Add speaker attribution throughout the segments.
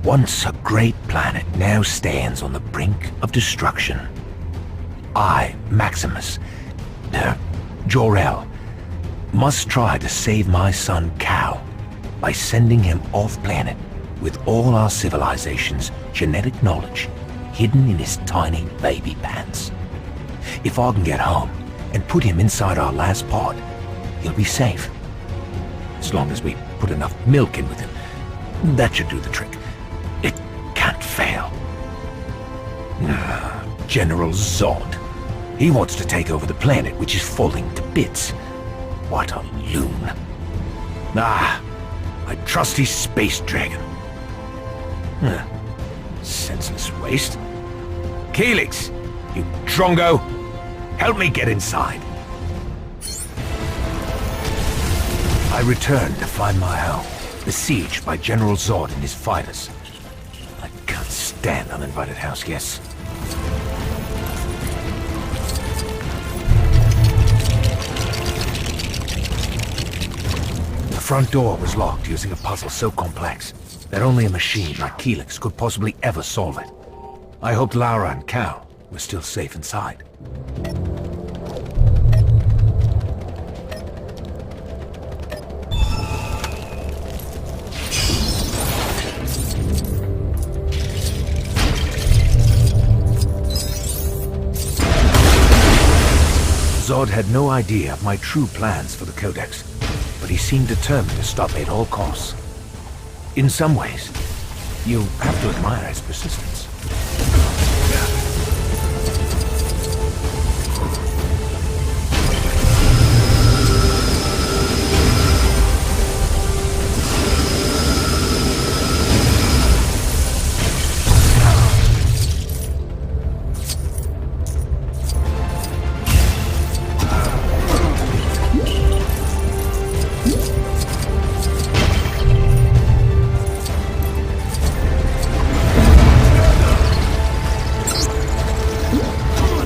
Speaker 1: Once a great planet now stands on the brink of destruction. I, Maximus, Jor-El, must try to save my son Cal by sending him off-planet with all our civilization's genetic knowledge hidden in his tiny baby pants. If I can get home and put him inside our last pod, he'll be safe. As long as we put enough milk in with him, that should do the trick. It can't fail. General Zod. He wants to take over the planet, which is falling to bits. What a loon. I trust his space dragon. Senseless waste. Caelix, you drongo! Help me get inside. I returned to find my home, besieged by General Zod and his fighters. I can't stand uninvited house guests. The front door was locked using a puzzle so complex that only a machine like Caelix could possibly ever solve it. I hoped Lara and Cal were still safe inside. Zod had no idea of my true plans for the Codex, but he seemed determined to stop me at all costs. In some ways, you have to admire his persistence.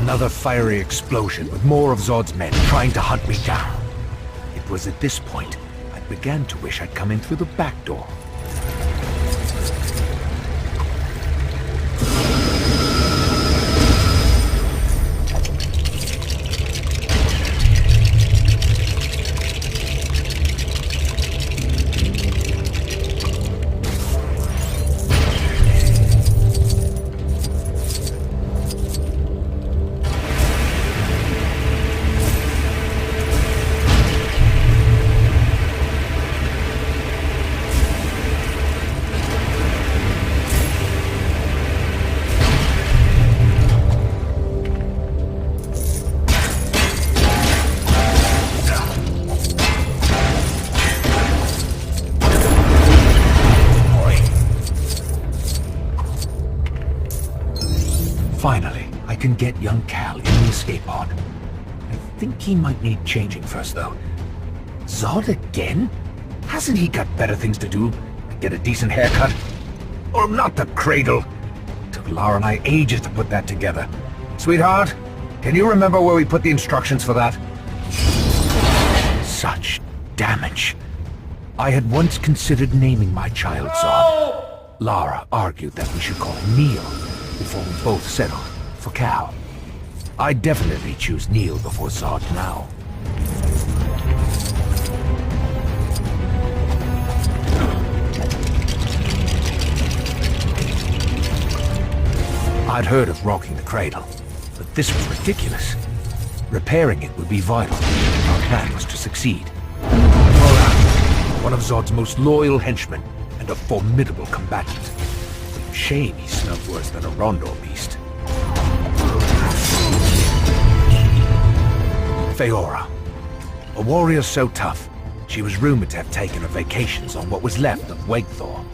Speaker 1: Another fiery explosion with more of Zod's men trying to hunt me down. It was at this point I began to wish I'd come in through the back door. Finally, I can get young Cal in the escape pod. I think he might need changing first, though. Zod again? Hasn't he got better things to do? Get a decent haircut? Or not the cradle? Took Lara and I ages to put that together. Sweetheart, can you remember where we put the instructions for that? Such damage. I had once considered naming my child Zod. Lara argued that we should call him Neil, before we both settled for Cal. I'd definitely choose Neil before Zod now. I'd heard of rocking the cradle, but this was ridiculous. Repairing it would be vital. Our plan was to succeed. Moran, one of Zod's most loyal henchmen and a formidable combatant. Shame he smelled worse than a Rondo beast. Feora. A warrior so tough, she was rumored to have taken her vacations on what was left of Wegthor.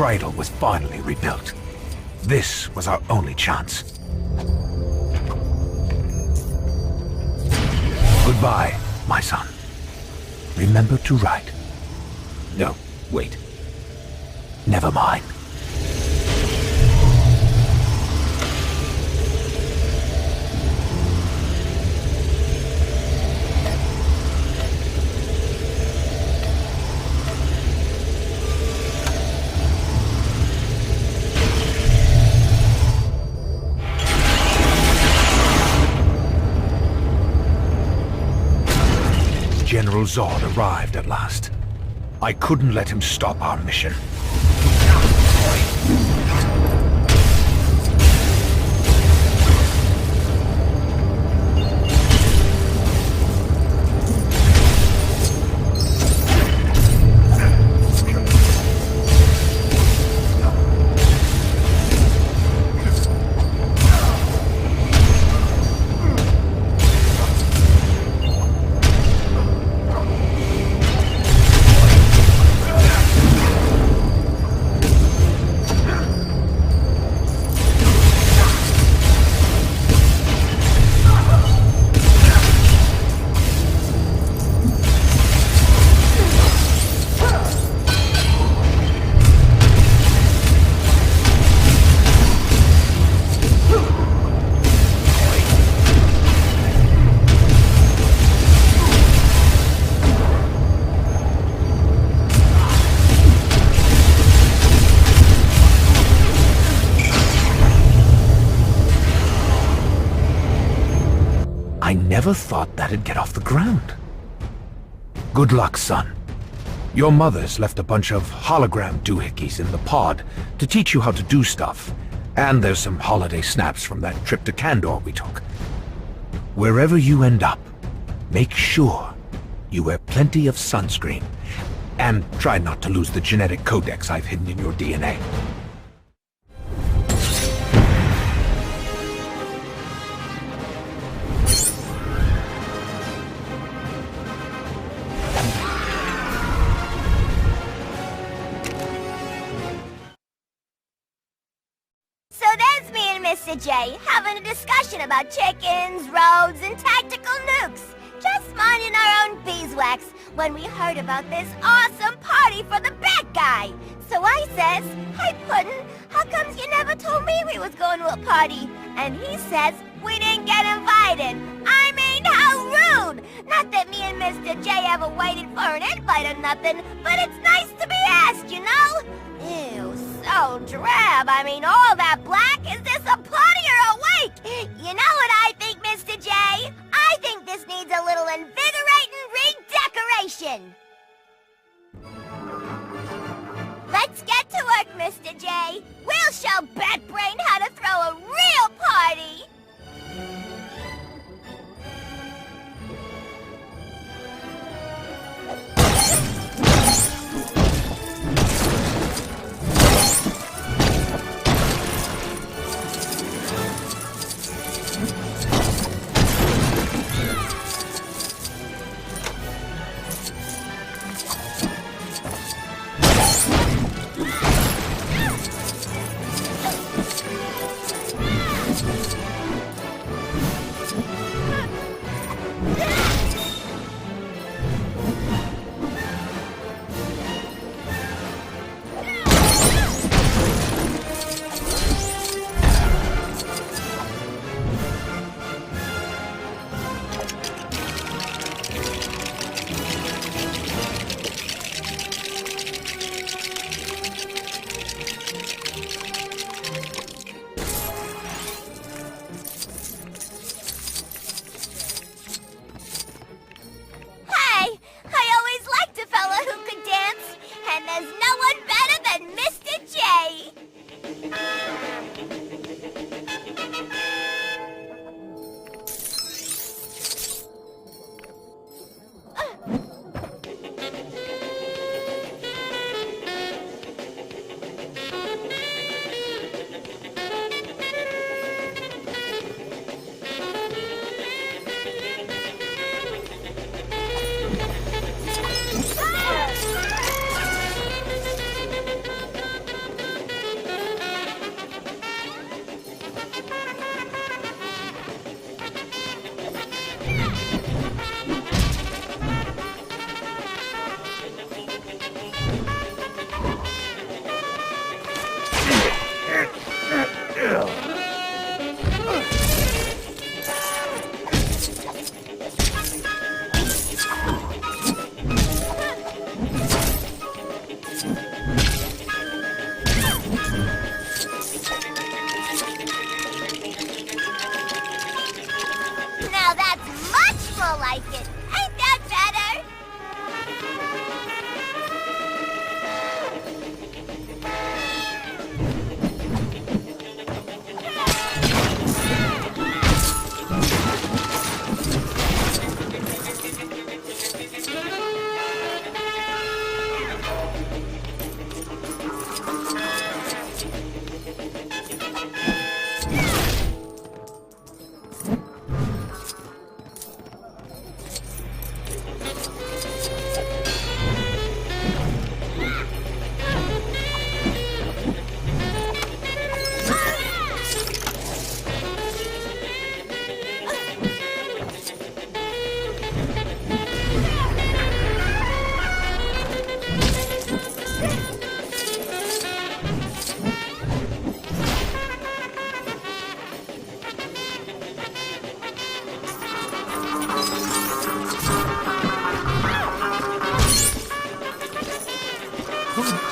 Speaker 1: cradle was finally rebuilt. This was our only chance. Goodbye, my son. Remember to write. No, wait. Never mind. General Zod arrived at last. I couldn't let him stop our mission. I never thought that'd get off the ground. Good luck, son. Your mother's left a bunch of hologram doohickeys in the pod to teach you how to do stuff. And there's some holiday snaps from that trip to Kandor we took. Wherever you end up, make sure you wear plenty of sunscreen. And try not to lose the genetic codex I've hidden in your DNA.
Speaker 2: Mr. J, having a discussion about chickens, roads, and tactical nukes. Just minding our own beeswax when we heard about this awesome party for the bad guy. So I says, "Hey Puddin', how comes you never told me we was going to a party?" And he says, "We didn't get invited." I mean, how rude! Not that me and Mr. J ever waited for an invite or nothing, but it's nice to be asked, you know? Ew, so drab. I mean, all that black? Is this a party or a wake? You know what I think, Mr. J? I think this needs a little invigorating redecoration. Let's get to work, Mr. J. We'll show Batbrain how to throw a real party.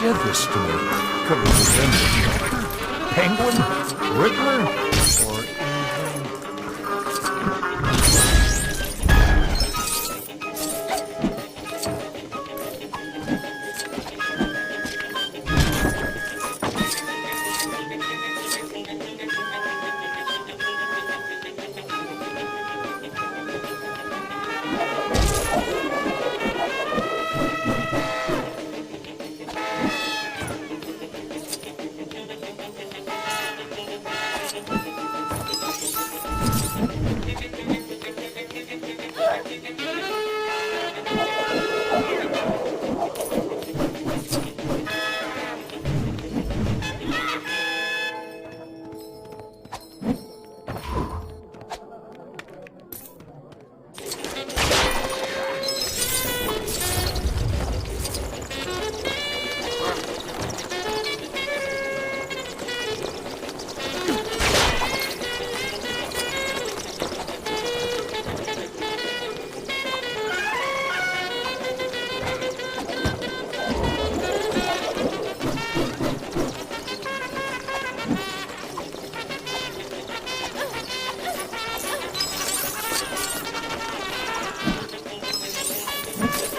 Speaker 3: did this to me. Could have been the Joker, Penguin, Riddler, or even...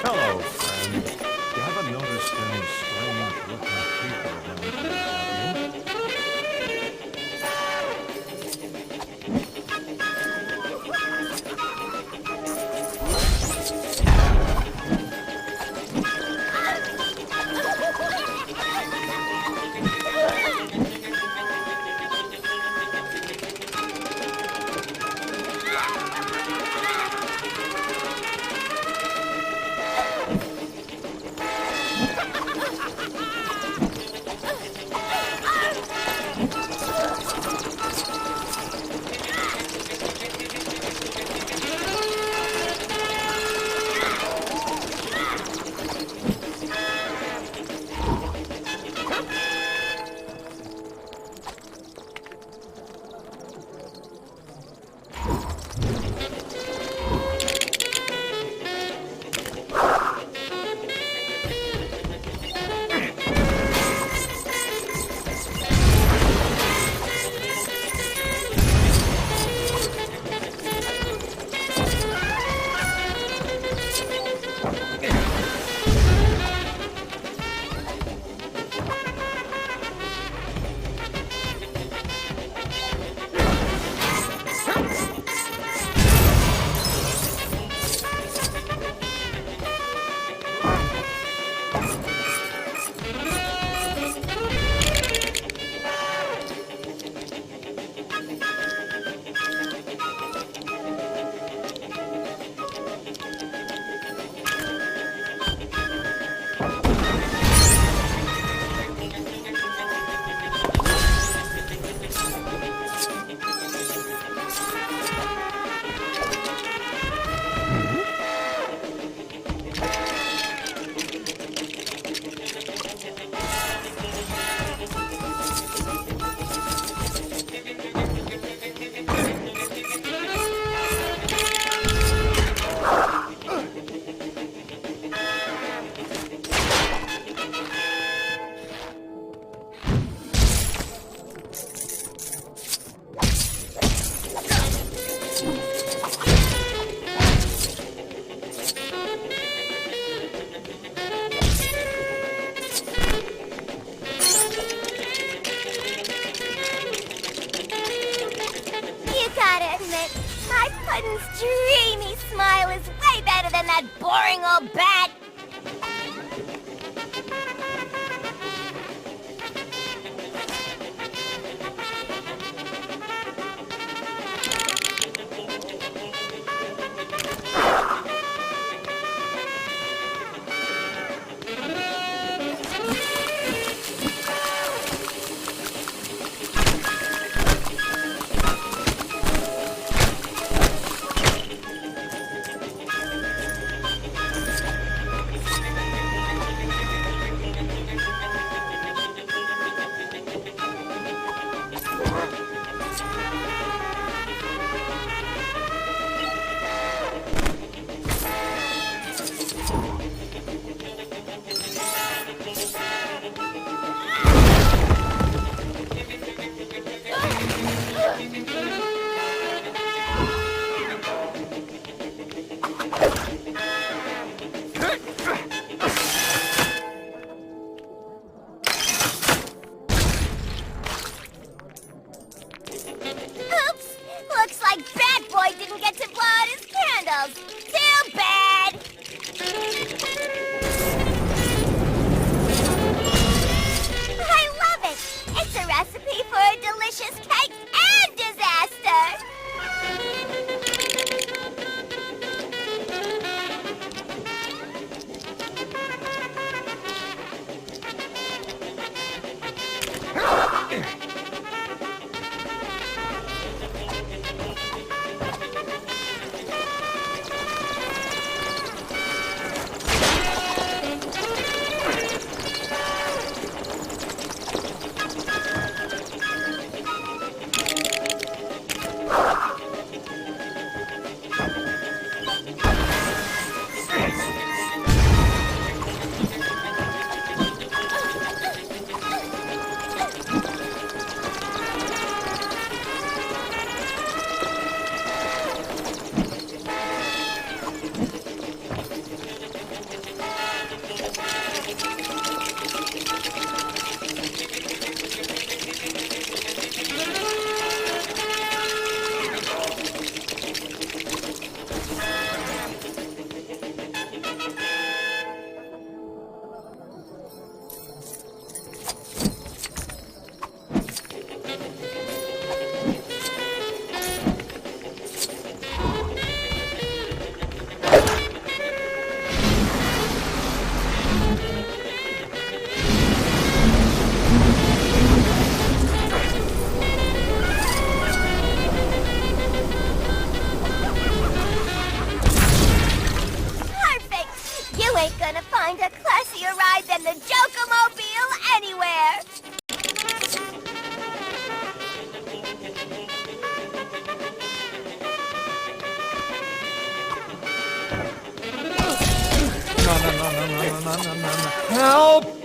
Speaker 3: Hello, friend. You haven't noticed any strange-looking people around here, have you?
Speaker 2: Puddin's dreamy smile is way better than that boring old bat. ain't gonna find a classier ride than the Joker-mobile anywhere!
Speaker 3: No. Help!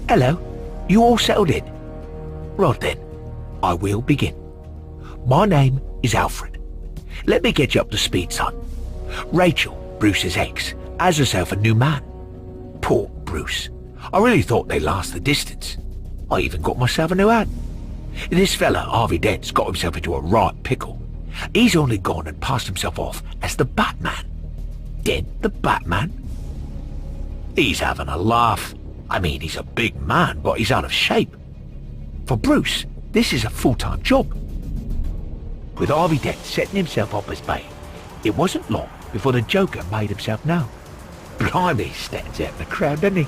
Speaker 1: Hello, you all settled in? Right then, I will begin. My name is Alfred. Let me get you up to speed, son. Rachel, Bruce's ex, has herself a new man. Poor Bruce. I really thought they'd last the distance. I even got myself a new hat. This fella, Harvey Dent's got himself into a right pickle. He's only gone and passed himself off as the Batman. Dent the Batman? He's having a laugh. I mean, he's a big man, but he's out of shape. For Bruce, this is a full-time job. With Harvey Dent setting himself up as bait, it wasn't long before the Joker made himself known. Blimey, he stands out in the crowd, doesn't he?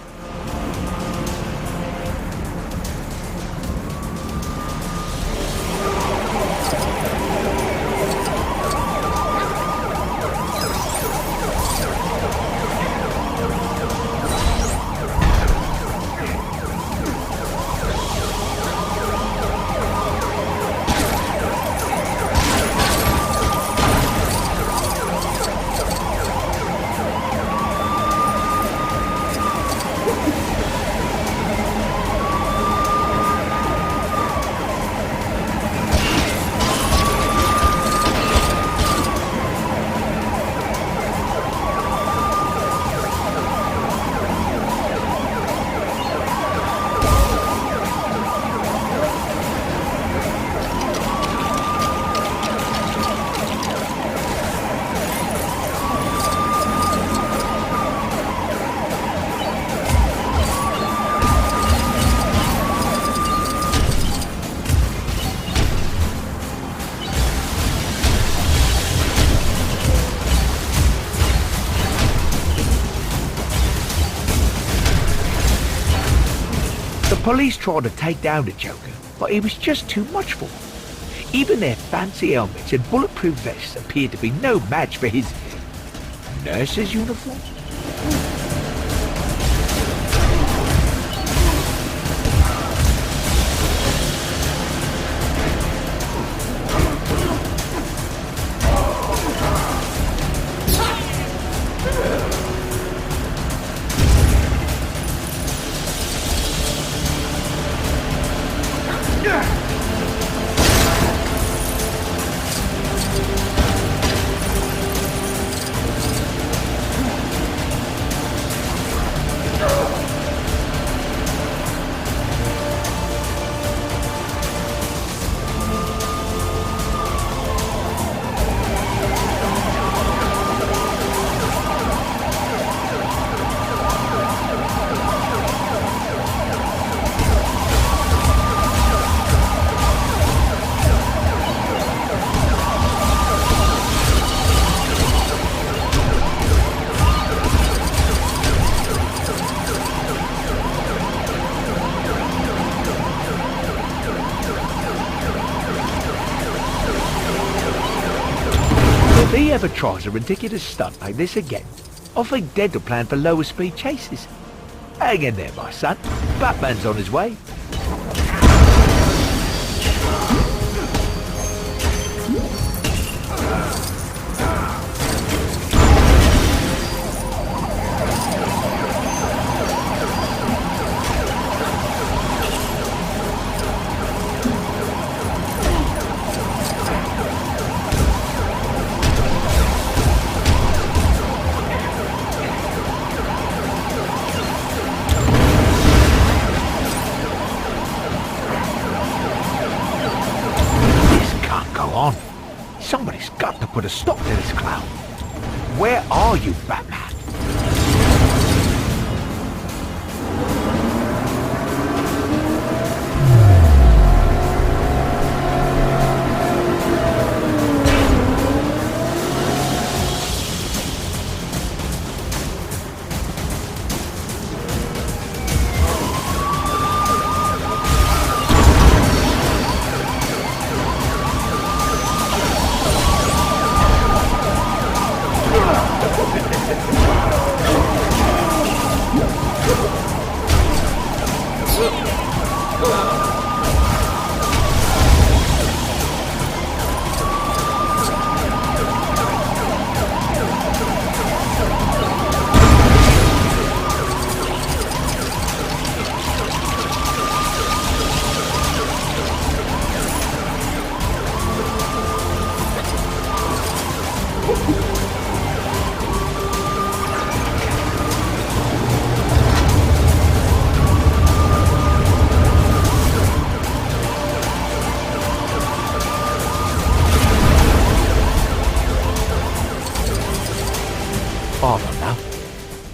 Speaker 4: Police tried to take down the Joker, but he was just too much for them. Even their fancy helmets and bulletproof vests appeared to be no match for his nurse's uniform. If he ever tries a ridiculous stunt like this again, I think Dad will plan for lower speed chases. Hang in there, my son. Batman's on his way. On. Somebody's got to put a stop to this clown. Where are you, Batman?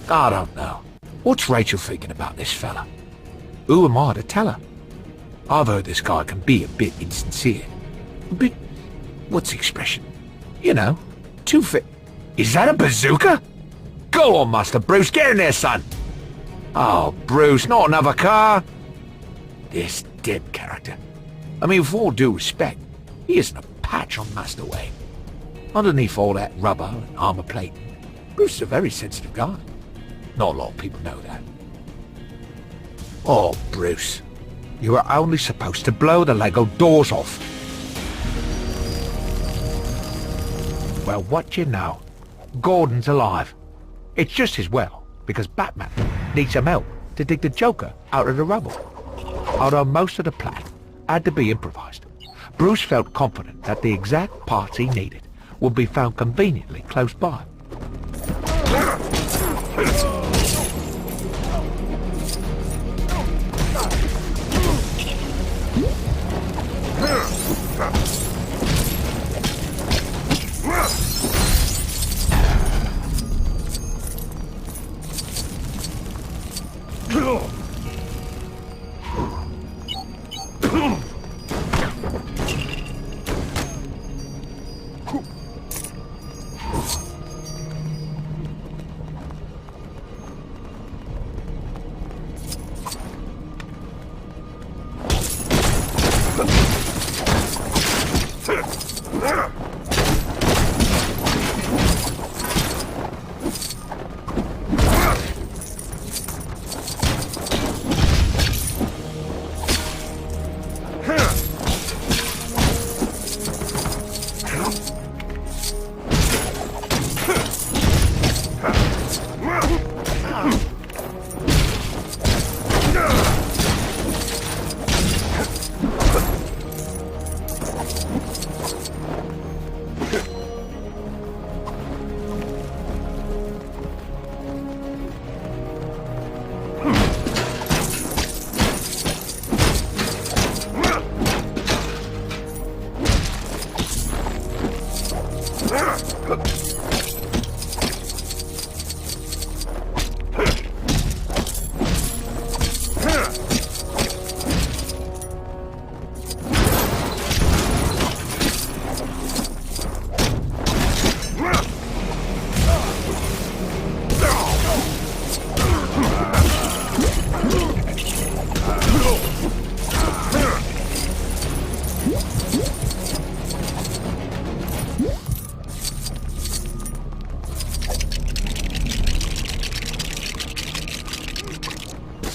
Speaker 4: I don't know. What's Rachel thinking about this fella? Who am I to tell her? I've heard this guy can be a bit insincere. A bit... what's the expression? You know, too fit. Is that a bazooka? Go on, Master Bruce, get in there, son! Oh, Bruce, not another car! This dead character. I mean, with all due respect, he isn't a patch on Master Wayne. Underneath all that rubber and armor plate, Bruce is a very sensitive guy. Not a lot of people know that. Oh, Bruce, you were only supposed to blow the Lego doors off. Well, what you know, Gordon's alive. It's just as well, because Batman needs some help to dig the Joker out of the rubble. Although most of the plan had to be improvised, Bruce felt confident that the exact parts he needed would be found conveniently close by.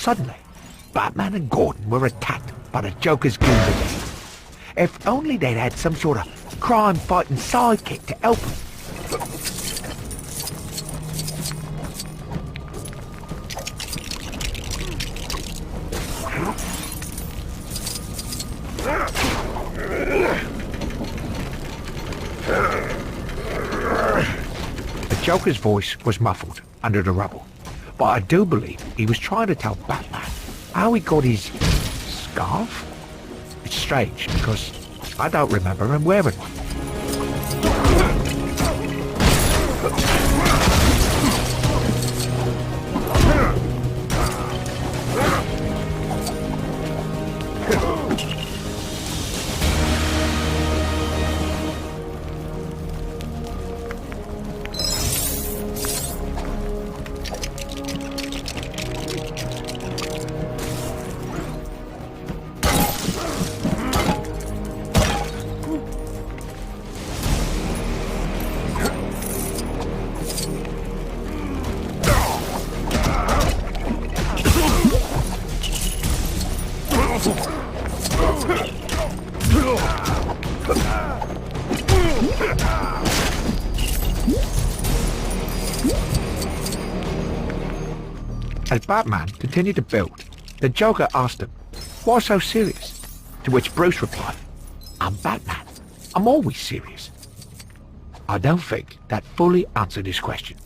Speaker 4: suddenly, Batman and Gordon were attacked by the Joker's goons again. If only they'd had some sort of crime-fighting sidekick to help them. The Joker's voice was muffled under the rubble, but I do believe he was trying to tell Batman how he got his scarf. It's strange because I don't remember him wearing one. As Batman continued to build, the Joker asked him, "Why so serious?" To which Bruce replied, "I'm Batman. I'm always serious." I don't think that fully answered his question.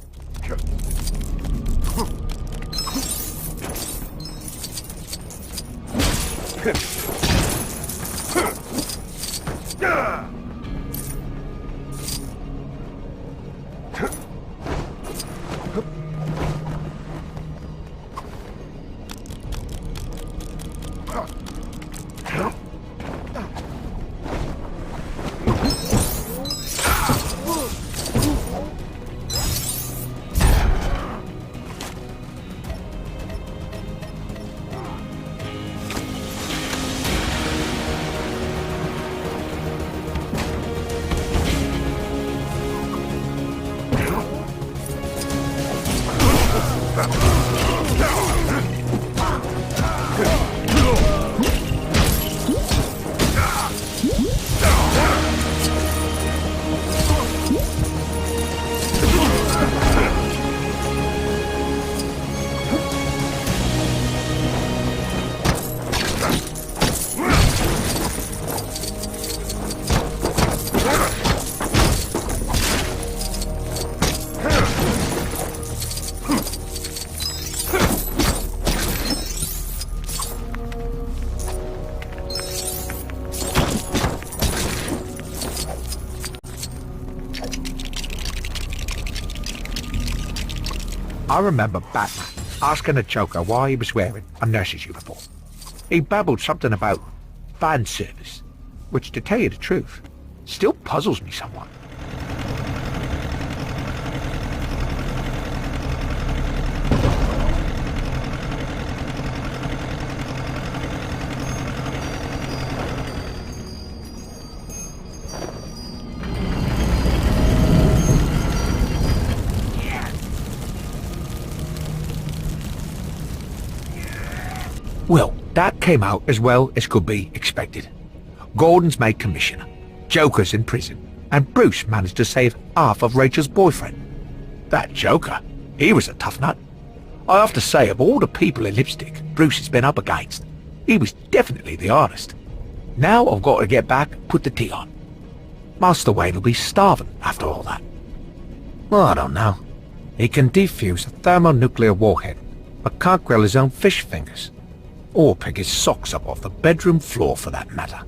Speaker 4: I remember Batman asking the Joker why he was wearing a nurse's uniform. He babbled something about fan service, which, to tell you the truth, still puzzles me somewhat. Well, that came out as well as could be expected. Gordon's made commissioner, Joker's in prison, and Bruce managed to save half of Rachel's boyfriend. That Joker, he was a tough nut. I have to say, of all the people in Lipstick Bruce has been up against, he was definitely the hardest. Now I've got to get back and put the tea on. Master Wayne will be starving after all that. Well, I don't know. He can defuse a thermonuclear warhead, but can't grill his own fish fingers. Or pick his socks up off the bedroom floor for that matter.